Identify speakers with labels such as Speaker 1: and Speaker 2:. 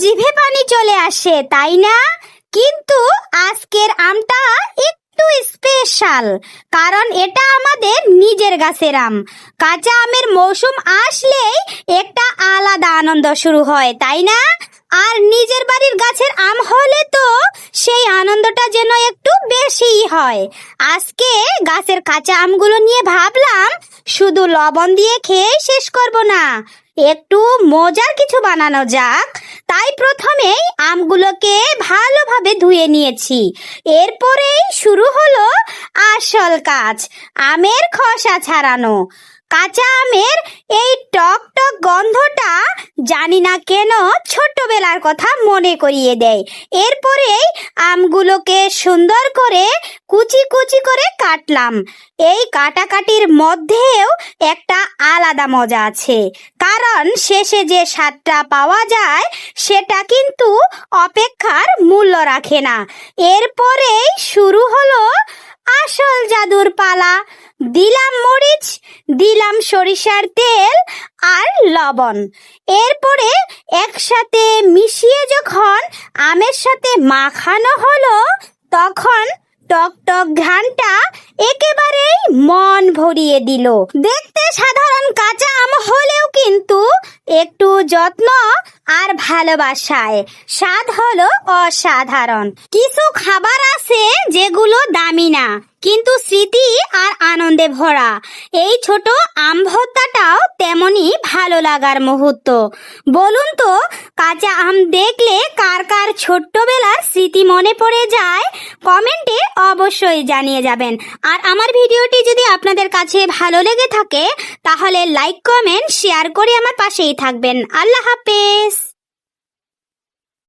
Speaker 1: জিভে পানি চলে আসে, তাই না? কিন্তু আজকের আমটা একটু স্পেশাল, কারণ এটা আমাদের নিজের গাছের আম। কাঁচা আমের মৌসুম আসলেই একটা আলাদা আনন্দ শুরু হয়, তাই না? আর নিজের বাড়ির গাছের আম হলে তো সেই আনন্দটা যেন একটু বেশিই হয়। আজকে গাছের কাঁচা আমগুলো নিয়ে ভাবলাম শুধু লবণ দিয়ে খেয়ে শেষ করব না, একটু মজার কিছু বানানো যাক। তাই প্রথমেই আমগুলোকে ভালোভাবে ধুয়ে নিয়েছি। এরপরেই শুরু হলো আসল কাজ, আমের খোসা ছাড়ানো। কাঁচা আমের এই টক টক গন্ধটা জানি না কেন ছোট্টবেলার কথা মনে করিয়ে দেয়। এরপরেই আমগুলোকে সুন্দর করে কুচি কুচি করে কাটলাম। এই কাটাকাটির মধ্যেও একটা আলাদা মজা আছে, কারণ শেষে যে স্বাদটা পাওয়া যায় সেটা কিন্তু অপেক্ষার মূল্য রাখে না। এরপরেই শুরু হলো আসল জাদুর পালা। দিলাম মরিচ, দিলাম সরিষার তেল আর লবণ। এরপরে একসাথে মিশিয়ে যখন আমের সাথে মাখানো হলো, তখন টক টক ঘ্রাণটা একেবারেই মন ভরিয়ে দিল। দেখতে সাধারণ কাঁচা আম হলেও কিন্তু একটু যত্ন আর ভালোবাসায় স্বাদ হলো অসাধারণ। কিছু খাবার আছে যেগুলো দামি না, কিন্তু স্মৃতি আর আনন্দে ভরা। এই ছোট আম ভর্তাটাও তেমনই ভালো লাগার মুহূর্ত। বলুন তো, কাঁচা আম দেখলে কার কার ছোট্টবেলার স্মৃতি মনে পড়ে যায়? কমেন্টে অবশ্যই জানিয়ে যাবেন। আর আমার ভিডিওটি যদি আপনাদের কাছে ভালো লেগে থাকে তাহলে লাইক, কমেন্ট, শেয়ার করে আমার পাশেই থাকবেন। আল্লাহ হাফেজ।